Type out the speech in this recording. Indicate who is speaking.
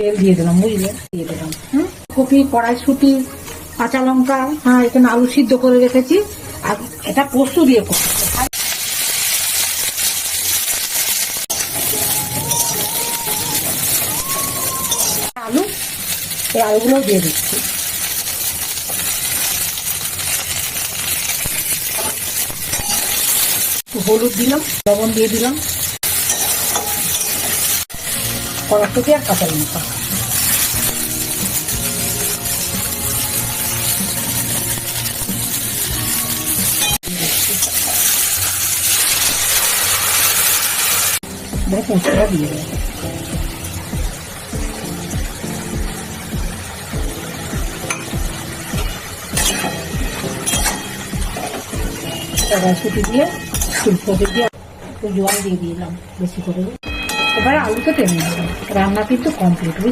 Speaker 1: তেল দিয়ে দিলাম, বুঝলে, দিয়ে দিলাম কপি, কড়াইশুঁটি, কাঁচা লঙ্কা, হ্যাঁ এখানে আলু সিদ্ধ করে রেখেছি, আর এটা পোস্ত দিয়ে করবো। আলু, এই আলুগুলো দিয়ে দিচ্ছি। হলুদ দিলাম, লবণ দিয়ে দিলাম, কড়াইশুঁটি আর কাঁচা লঙ্কা। পোস্তটা দিয়ে দেবো। কড়াইশুঁটি দিয়ে, ফুলকপি দিয়ে একটু জল দিয়ে দিলাম বেশি করে। এবারে আলুকে টেনে নেবো। রান্না কিন্তু কমপ্লিট।